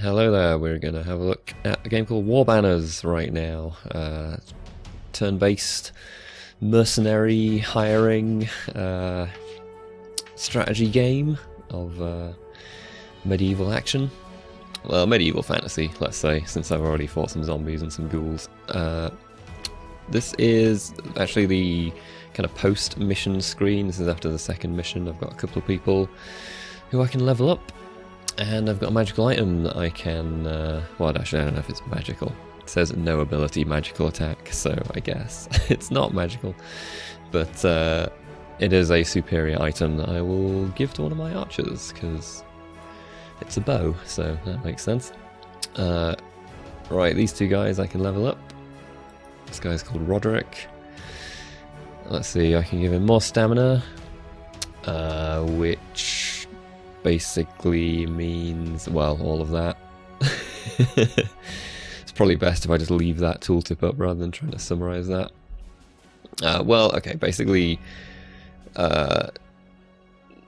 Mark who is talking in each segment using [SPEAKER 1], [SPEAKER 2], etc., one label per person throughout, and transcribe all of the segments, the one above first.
[SPEAKER 1] Hello there, we're going to have a look at a game called Warbanners right now. Turn-based, mercenary, hiring, strategy game of medieval action. Well, medieval fantasy, let's say, since I've already fought some zombies and some ghouls. This is actually the kind of post-mission screen. This is after the second mission. I've got a couple of people who I can level up. And I've got a magical item that I can, well, actually I don't know if it's magical. It says no ability magical attack, so I guess it's not magical. But it is a superior item that I will give to one of my archers, because it's a bow, so that makes sense. Right, these two guys I can level up. This guy's called Roderick. Let's see, I can give him more stamina, which basically means, well, all of that. It's probably best if I just leave that tooltip up rather than trying to summarize that. Well, okay, basically,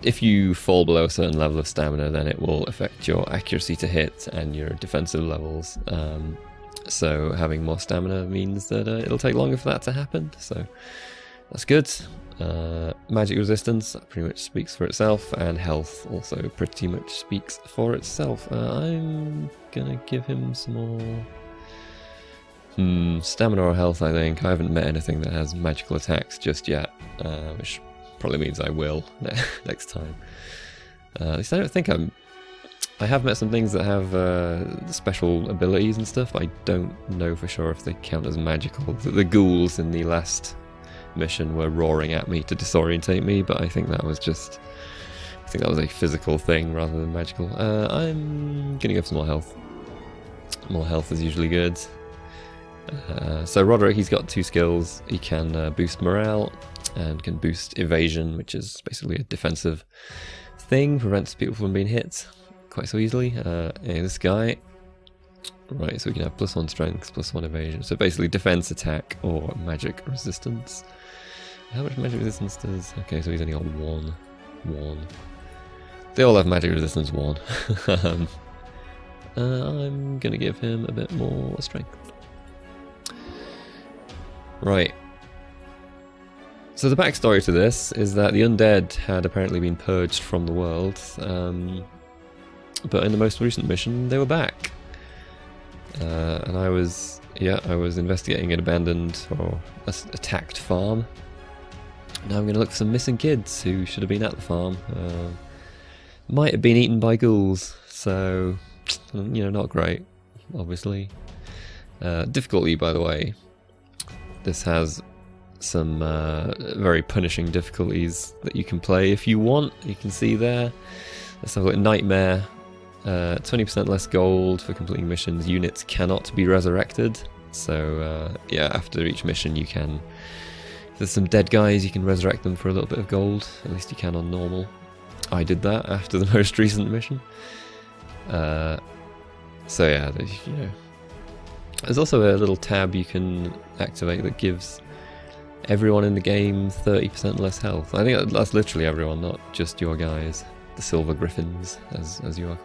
[SPEAKER 1] if you fall below a certain level of stamina, then it will affect your accuracy to hit and your defensive levels. So having more stamina means that it'll take longer for that to happen, so that's good. Magic resistance, that pretty much speaks for itself, and health also pretty much speaks for itself. I'm gonna give him some more stamina or health, I think. I haven't met anything that has magical attacks just yet, which probably means I will next time. At least I don't think I have met some things that have special abilities and stuff, but I don't know for sure if they count as magical. The ghouls in the last mission were roaring at me to disorientate me, but I think that was a physical thing rather than magical. I'm gonna give some more health. More health is usually good. So Roderick, he's got two skills. He can boost morale and can boost evasion, which is basically a defensive thing, prevents people from being hit quite so easily. This guy, right, so we can have +1 strength, +1 evasion. So basically defense, attack, or magic resistance. How much magic resistance does... Okay, so he's only got one. They all have magic resistance 1. I'm gonna give him a bit more strength. Right. So the backstory to this is that the undead had apparently been purged from the world, but in the most recent mission they were back. And I was investigating an abandoned or attacked farm. Now I'm going to look for some missing kids who should have been at the farm. Might have been eaten by ghouls, so, you know, not great, obviously. Difficulty, by the way. This has some very punishing difficulties that you can play if you want. You can see there. Let's have a look at Nightmare. 20% less gold for completing missions. Units cannot be resurrected. So yeah, after each mission you can, if there's some dead guys, you can resurrect them for a little bit of gold. At least you can on normal. I did that after the most recent mission. So yeah, you know, there's also a little tab you can activate that gives everyone in the game 30% less health. I think that's literally everyone, not just your guys, the Silver Griffins, as you are.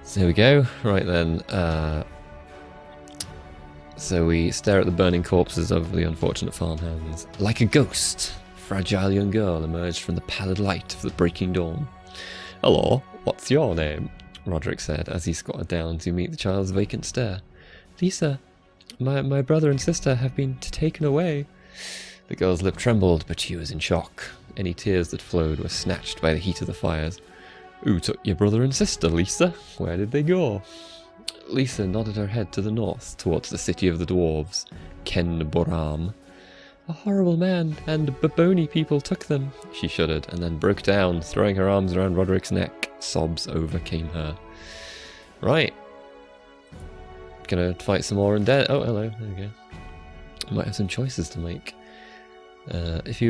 [SPEAKER 1] So here we go. Right then, so we stare at the burning corpses of the unfortunate farmhands. Like a ghost, a fragile young girl emerged from the pallid light of the breaking dawn. "Hello, what's your name?" Roderick said as he squatted down to meet the child's vacant stare. "Lisa, my brother and sister have been taken away." The girl's lip trembled, but she was in shock. Any tears that flowed were snatched by the heat of the fires. "Who took your brother and sister, Lisa? Where did they go?" Lisa nodded her head to the north, towards the city of the dwarves, Ken Boram. "A horrible man and Baboni people took them." She shuddered, and then broke down, throwing her arms around Roderick's neck. Sobs overcame her. Right. Gonna fight some more undead. Oh, hello. There we go. Might have some choices to make. If he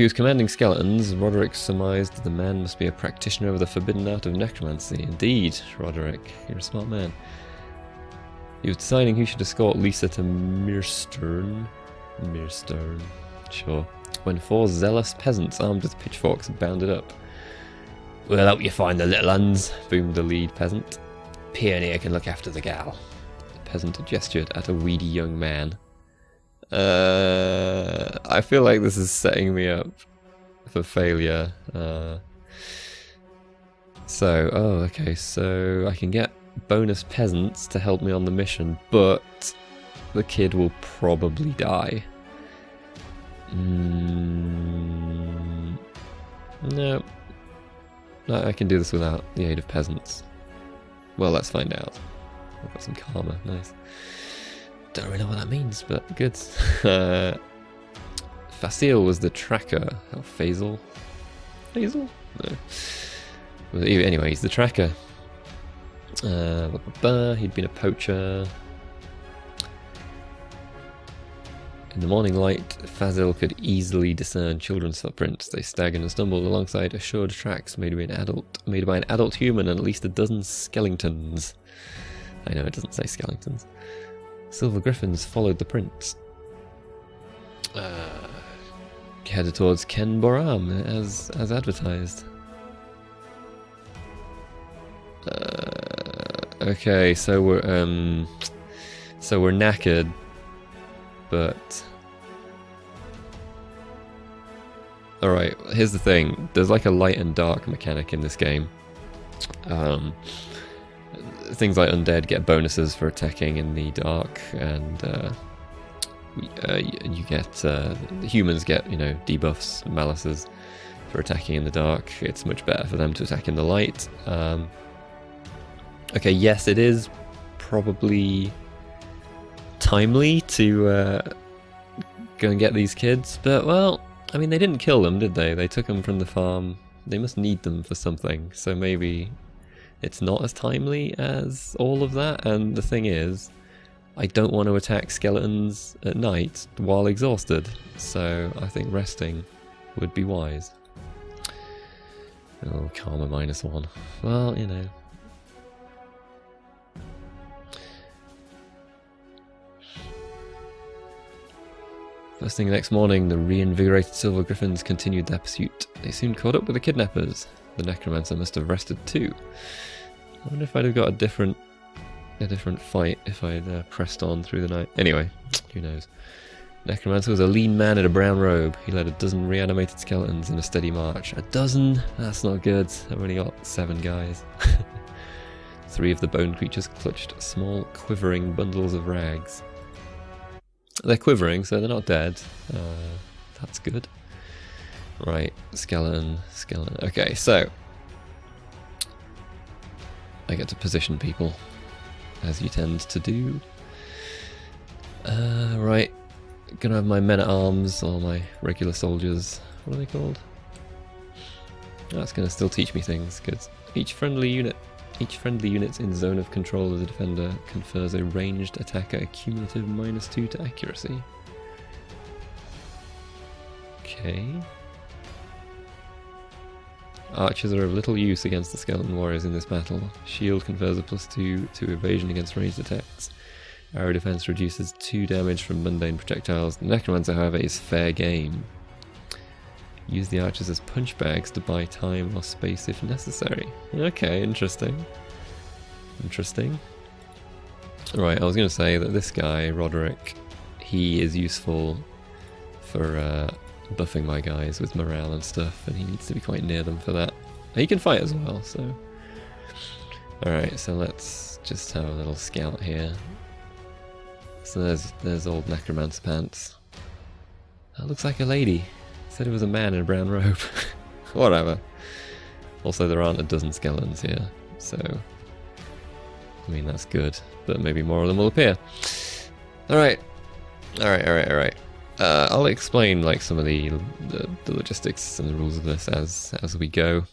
[SPEAKER 1] was commanding skeletons, Roderick surmised that the man must be a practitioner of the forbidden art of necromancy. Indeed, Roderick, you're a smart man. He was deciding who should escort Lisa to Mirstern. Sure. When 4 zealous peasants armed with pitchforks bounded up. We'll help you find the little uns, boomed the lead peasant. Pioneer can look after the gal. The peasant gestured at a weedy young man. I feel like this is setting me up for failure. Okay, so I can get bonus peasants to help me on the mission, but the kid will probably die. No. I can do this without the aid of peasants. Well, let's find out. I've got some karma, nice. Don't really know what that means, but good. Facile was the tracker. Oh, Faisal? Faisal? No. Well, anyway, he's the tracker. He'd been a poacher. In the morning light, Fazil could easily discern children's footprints. They staggered and stumbled alongside assured tracks made by an adult human and at least a dozen skeletons. I know it doesn't say skeletons. Silver griffins followed the prints. Headed towards Ken Boram as advertised. Okay, so we're knackered. But alright, here's the thing. There's like a light and dark mechanic in this game. Things like undead get bonuses for attacking in the dark, and you get humans get, you know, debuffs, malices for attacking in the dark. It's much better for them to attack in the light. Okay, yes, it is probably timely to go and get these kids, but well, I mean, they didn't kill them, did they? They took them from the farm. They must need them for something, so maybe it's not as timely as all of that. And the thing is, I don't want to attack skeletons at night while exhausted, so I think resting would be wise. Oh, karma -1. Well, you know. First thing the next morning, the reinvigorated Silver Griffins continued their pursuit. They soon caught up with the kidnappers. The Necromancer must have rested too. I wonder if I'd have got a different fight if I'd pressed on through the night. Anyway, who knows. Necromancer was a lean man in a brown robe. He led a dozen reanimated skeletons in a steady march. A dozen? That's not good. I've only got 7 guys. 3 of the bone creatures clutched small, quivering bundles of rags. They're quivering, so they're not dead. That's good. Right, skeleton. Okay, so I get to position people, as you tend to do. Right, gonna have my men-at-arms, or my regular soldiers. What are they called? That's gonna still teach me things, because each friendly unit in zone of control of the defender confers a ranged attacker a cumulative -2 to accuracy. Okay. Archers are of little use against the skeleton warriors in this battle. Shield confers a +2 to evasion against ranged attacks. Arrow defense reduces 2 damage from mundane projectiles. The Necromancer, however, is fair game. Use the archers as punch bags to buy time or space if necessary. Okay, interesting. Right, I was going to say that this guy, Roderick, he is useful for buffing my guys with morale and stuff, and he needs to be quite near them for that. He can fight as well, so... Alright, so let's just have a little scout here. So there's old Necromancer pants. That looks like a lady. Said it was a man in a brown robe. Whatever. Also, there aren't a dozen skeletons here, so... I mean, that's good, but maybe more of them will appear. Alright. I'll explain like some of the logistics and the rules of this as we go.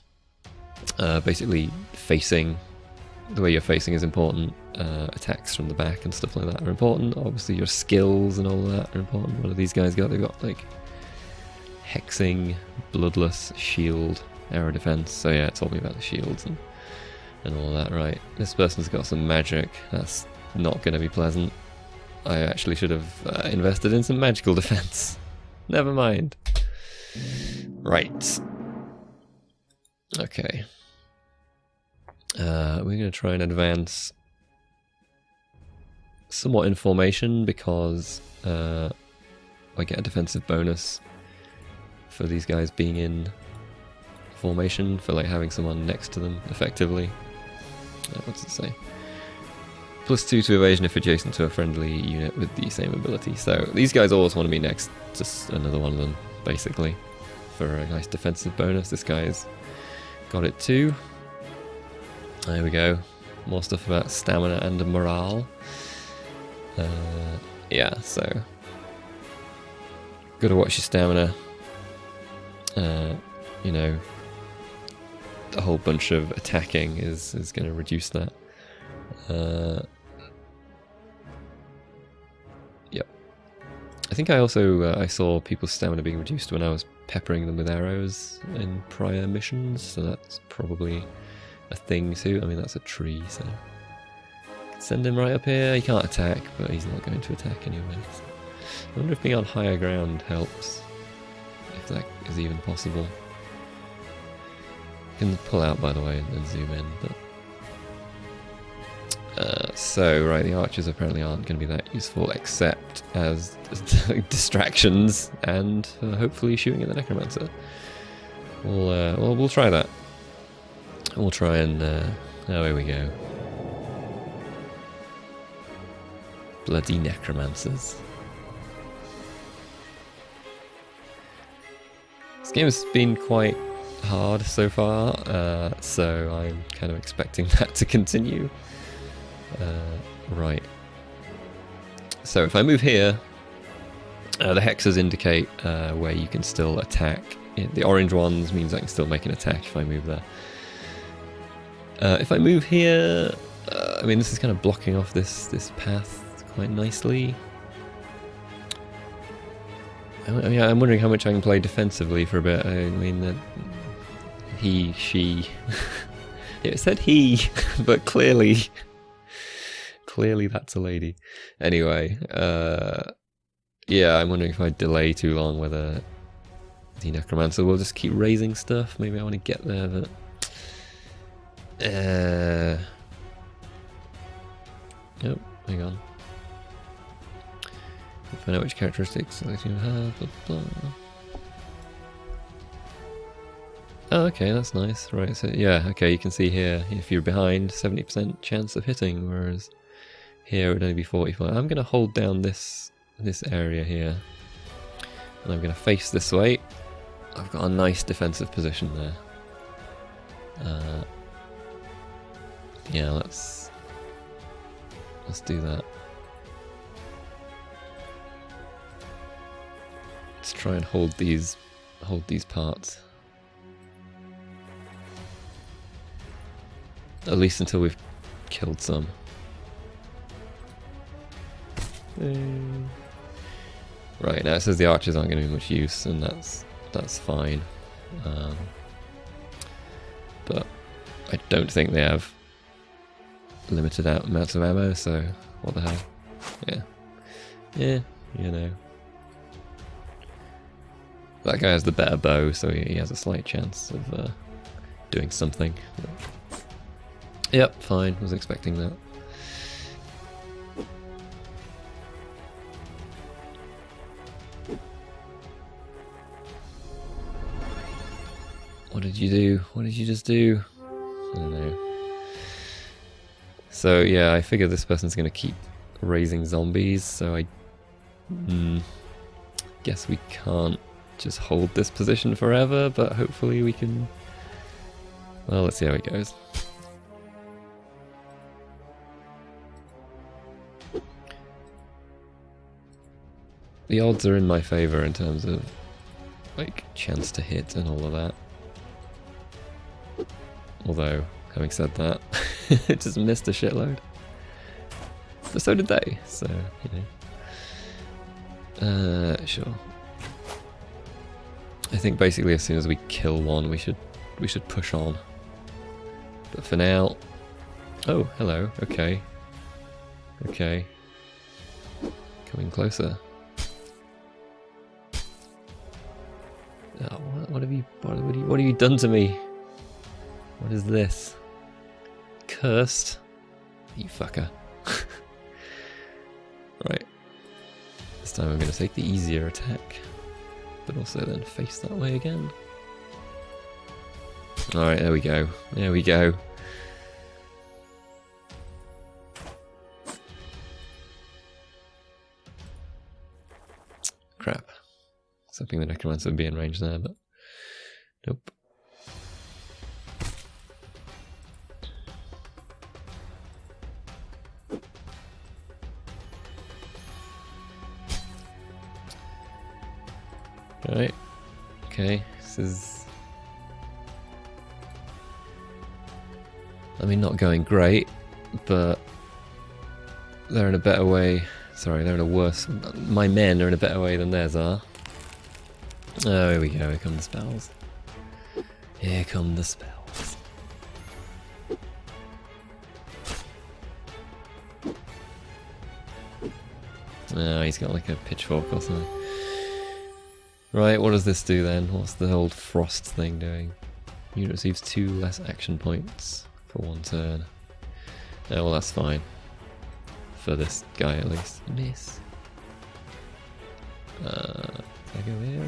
[SPEAKER 1] Basically, the way you're facing is important. Attacks from the back and stuff like that are important. Obviously, your skills and all of that are important. What have these guys got? They've got like hexing, bloodless, shield, arrow defense. So yeah, it told me about the shields and all that. Right, this person's got some magic. That's not going to be pleasant. I actually should have invested in some magical defense. Never mind. Right. Okay. We're going to try and advance somewhat in formation because I get a defensive bonus for these guys being in formation, for like having someone next to them effectively. What's it say? +2 to evasion if adjacent to a friendly unit with the same ability. So these guys always want to be next to another one of them, basically, for a nice defensive bonus. This guy's got it too. There we go. More stuff about stamina and morale. Yeah, so gotta watch your stamina. You know, a whole bunch of attacking is going to reduce that. Yep. I think I also I saw people's stamina being reduced when I was peppering them with arrows in prior missions, so that's probably a thing too. I mean, that's a tree, so send him right up here. He can't attack, but he's not going to attack anyway. So I wonder if being on higher ground helps, if that is even possible. You can pull out, by the way, and zoom in, but so, right, the archers apparently aren't going to be that useful, except as distractions and hopefully shooting at the Necromancer. We'll try that. We'll try and... oh, here we go. Bloody Necromancers. This game has been quite hard so far, so I'm kind of expecting that to continue. Right. So if I move here, the hexes indicate where you can still attack. The orange ones means I can still make an attack if I move there. If I move here, I mean, this is kind of blocking off this path quite nicely. I'm wondering how much I can play defensively for a bit. I mean, he, she... It said he, but clearly that's a lady. Anyway, yeah, I'm wondering if I delay too long whether the Necromancer will just keep raising stuff. Maybe I want to get there, but... Oh, hang on. Find out which characteristics you have, blah, blah. Oh, okay, that's nice. Right, so yeah, okay, you can see here, if you're behind, 70% chance of hitting, whereas here it would only be 45. I'm going to hold down this area here, and I'm going to face this way. I've got a nice defensive position there. Yeah, let's do that. Let's try and hold these parts. At least until we've killed some. Right, now it says the archers aren't going to be much use, and that's fine. But I don't think they have limited amounts of ammo, so what the hell? Yeah, you know. That guy has the better bow, so he has a slight chance of doing something. Yep, fine, was expecting that. What did you do? What did you just do? I don't know. So yeah, I figure this person's going to keep raising zombies, so I guess we can't just hold this position forever, but hopefully we can... Well, let's see how it goes. The odds are in my favour in terms of, like, chance to hit and all of that. Although, having said that, it just missed a shitload. But so did they, so, you know. Sure. I think basically as soon as we kill one, we should push on. But for now... Oh, hello, okay. Okay. Coming closer. Oh, what have you done to me? What is this? cursed. You fucker. Right. This time I'm going to take the easier attack. But also then face that way again. Alright, there we go. There we go. Crap. I was hoping the Necromancer would be in range there, but nope. Right. Okay, this is... I mean, not going great, but they're in a better way. Sorry, they're in a worse... My men are in a better way than theirs are. Oh, here we go, here come the spells. Here come the spells. Oh, he's got like a pitchfork or something. Right, what does this do then? What's the old frost thing doing? Unit receives 2 less action points for 1 turn. Oh, well, that's fine. For this guy, at least. Miss. Can I go here?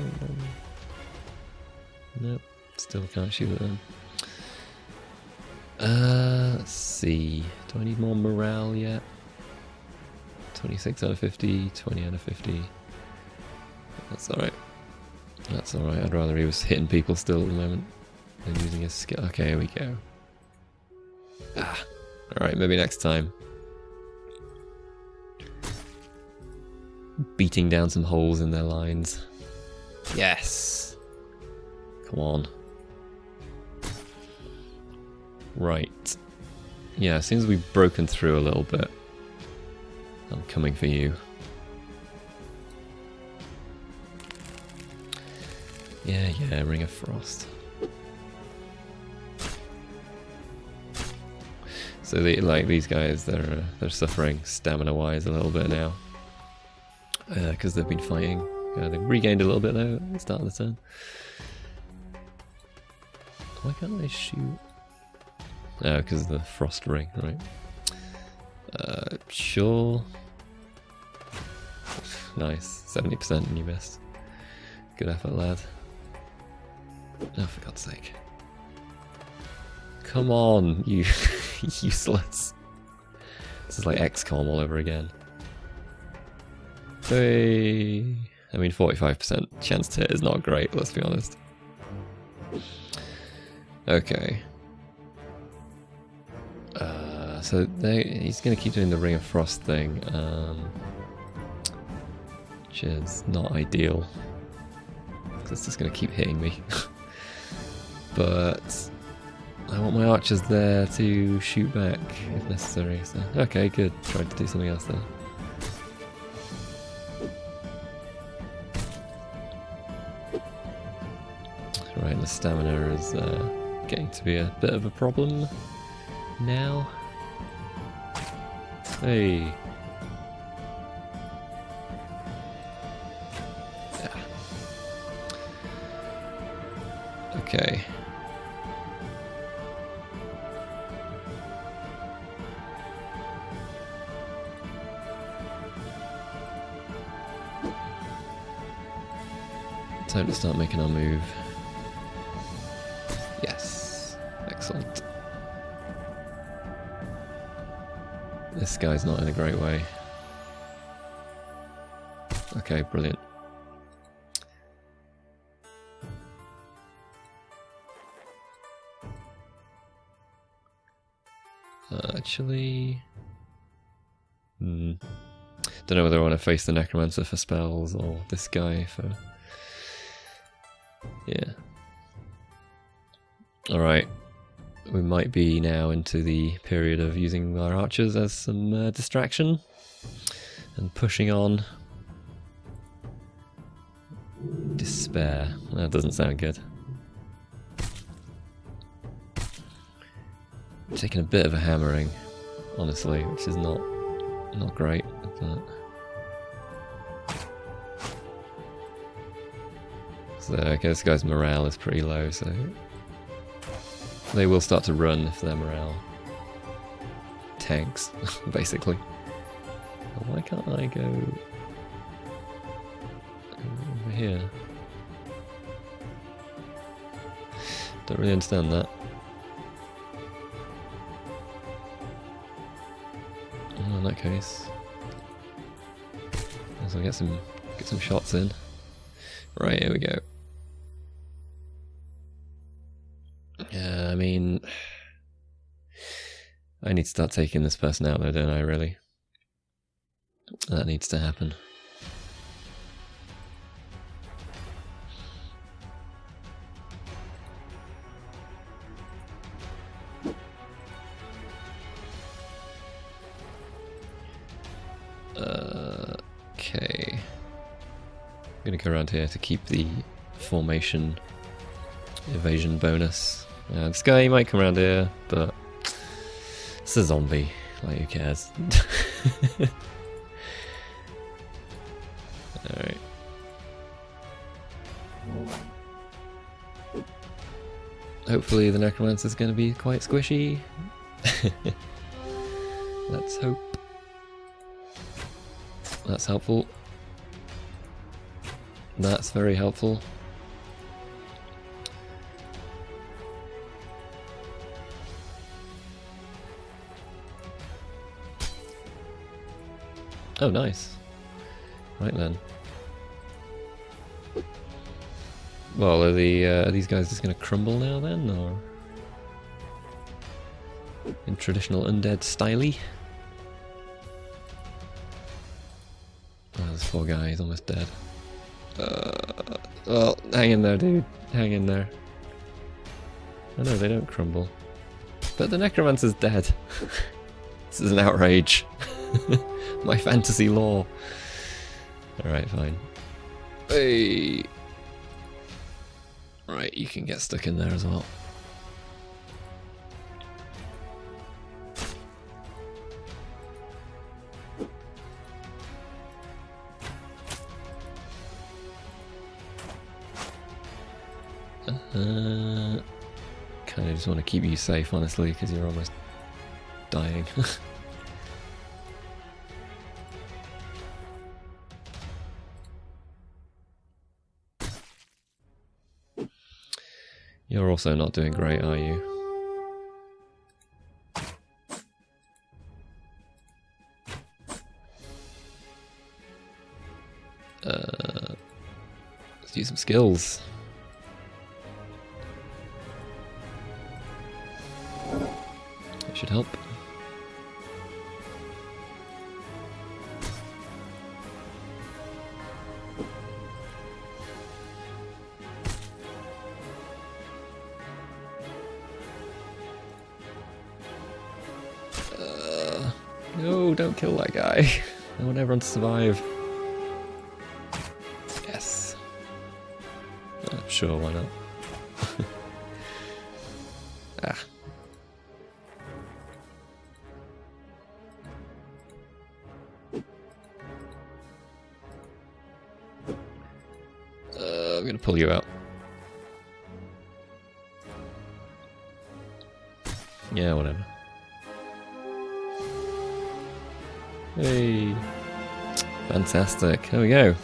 [SPEAKER 1] Nope. Still can't shoot at them. Let's see. Do I need more morale yet? 26 out of 50, 20 out of 50. That's alright. That's alright. I'd rather he was hitting people still at the moment than using his skill. Okay, here we go. Ah. Alright, maybe next time. Beating down some holes in their lines. Yes! Come on. Right. Yeah, as soon as we've broken through a little bit, I'm coming for you. Yeah, Ring of Frost. So these guys, they're suffering stamina-wise a little bit now, because they've been fighting. They've regained a little bit though at the start of the turn. Why can't they shoot? Oh, because of the Frost Ring, right? Sure. Nice, 70% and you missed. Good effort, lad. Oh, for God's sake. Come on, you useless. This is like XCOM all over again. Hey. I mean, 45% chance to hit is not great, let's be honest. Okay. So he's going to keep doing the Ring of Frost thing, which is not ideal, because it's just going to keep hitting me. But I want my archers there to shoot back if necessary. So okay, good. Tried to do something else there. Right, the stamina is getting to be a bit of a problem now. Hey. Yeah. Okay. Time to start making our move. Yes. Excellent. This guy's not in a great way. Okay, brilliant. Actually... don't know whether I want to face the Necromancer for spells or this guy for... Yeah. Alright. We might be now into the period of using our archers as some distraction and pushing on. Despair. That doesn't sound good. Taking a bit of a hammering, honestly, which is not great. But... So okay, this guy's morale is pretty low, so they will start to run if their morale tanks, basically. Why can't I go over here? Don't really understand that. Well, in that case, I'll get some shots in. Right, here we go. Yeah, I mean, I need to start taking this person out though, don't I, really? That needs to happen. Okay. I'm gonna go around here to keep the formation evasion bonus. This guy might come around here, but it's a zombie. Like, who cares? Alright. Hopefully the Necromancer is going to be quite squishy. Let's hope. That's helpful. That's very helpful. Oh, nice. Right then. Well, are these guys just going to crumble now then, or in traditional undead styley? Oh, this poor guy, he's almost dead. Well, hang in there, dude. Hang in there. Oh no, they don't crumble. But the Necromancer's dead. This is an outrage. My fantasy lore. Alright, fine. Hey! Right, you can get stuck in there as well. Kind of just want to keep you safe, honestly, because you're almost dying. You're also not doing great, are you? Let's use some skills. That should help. No, don't kill that guy. I want everyone to survive. Yes. Sure, why not? Ah. I'm gonna pull you out. Yeah, whatever. Hey, fantastic. There we go.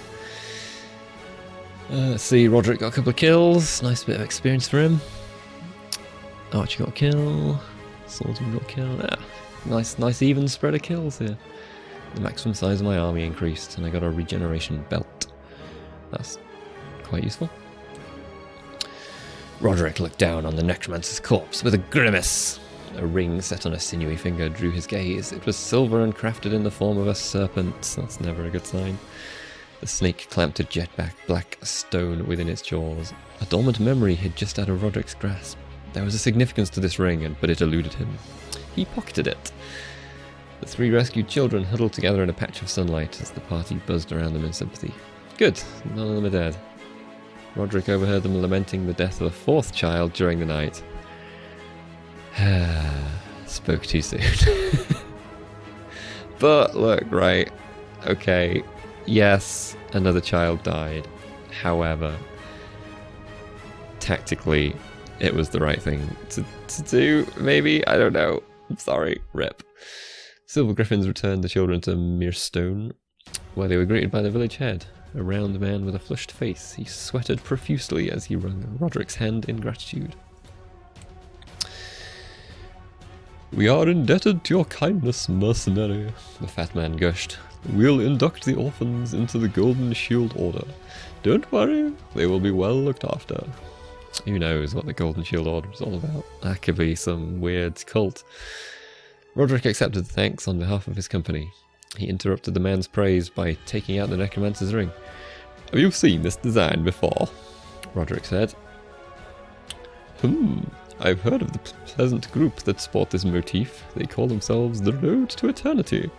[SPEAKER 1] Let's see, Roderick got a couple of kills. Nice bit of experience for him. Archer got a kill. Swordsman got a kill. Ah, nice even spread of kills here. The maximum size of my army increased, and I got a regeneration belt. That's quite useful. Roderick looked down on the Necromancer's corpse with a grimace. A ring set on a sinewy finger drew his gaze. It was silver and crafted in the form of a serpent. That's never a good sign. The snake clamped a jet black stone within its jaws. A dormant memory hid just out of Roderick's grasp. There was a significance to this ring, but it eluded him. He pocketed it. The three rescued children huddled together in a patch of sunlight as the party buzzed around them in sympathy. Good, none of them are dead. Roderick overheard them lamenting the death of a fourth child during the night. Spoke too soon. But look, right, okay, yes, another child died. However, tactically, it was the right thing to do, maybe? I don't know. I'm sorry, rip. Silver Griffins returned the children to Mirestone, where they were greeted by the village head, a round man with a flushed face. He sweated profusely as he wrung Roderick's hand in gratitude. We are indebted to your kindness, mercenary, the fat man gushed. We'll induct the orphans into the Golden Shield Order. Don't worry, they will be well looked after. Who knows what the Golden Shield Order is all about? That could be some weird cult. Roderick accepted thanks on behalf of his company. He interrupted the man's praise by taking out the Necromancer's ring. Have you seen this design before? Roderick said. I've heard of the pleasant group that sport this motif. They call themselves the Road to Eternity.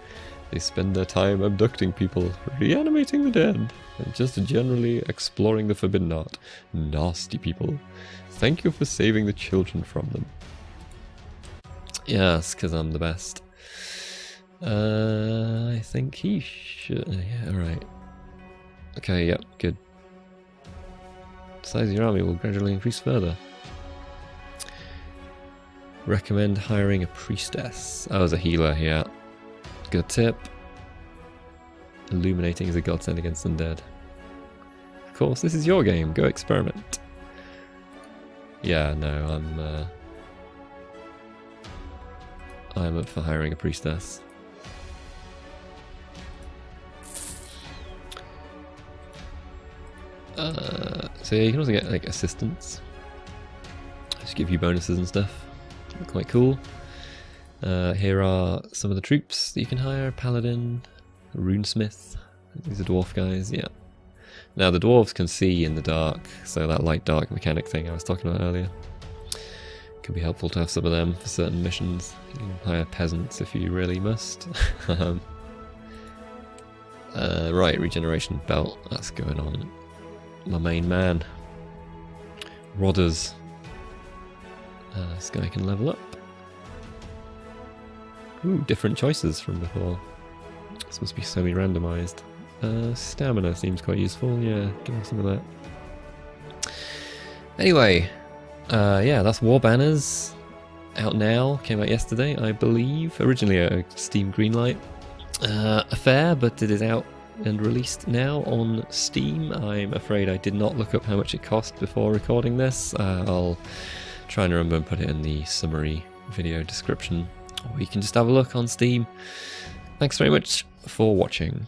[SPEAKER 1] They spend their time abducting people, reanimating the dead, and just generally exploring the forbidden art. Nasty people. Thank you for saving the children from them. Yes, because I'm the best. I think he should... Yeah, alright. Okay, yep, good. The size of your army will gradually increase further. Recommend hiring a priestess. Oh, as a healer, yeah. Good tip. Illuminating is a godsend against undead. Of course, this is your game. Go experiment. Yeah, no, I'm up for hiring a priestess. So yeah, you can also get like assistants. Just give you bonuses and stuff. Quite cool. Here are some of the troops that you can hire. Paladin, Runesmith. These are dwarf guys, yeah. Now the dwarves can see in the dark, so that light-dark mechanic thing I was talking about earlier. Could be helpful to have some of them for certain missions. You can hire peasants if you really must. Right, regeneration belt, that's going on. My main man. Rodders. This guy can level up. Ooh, different choices from before. This must be semi-randomized. Stamina seems quite useful, yeah, give me some of that. Anyway, yeah, that's Warbanners. Out now, came out yesterday, I believe. Originally a Steam Greenlight affair, but it is out and released now on Steam. I'm afraid I did not look up how much it cost before recording this. I'll try and remember and put it in the summary video description, or you can just have a look on Steam. Thanks very much for watching.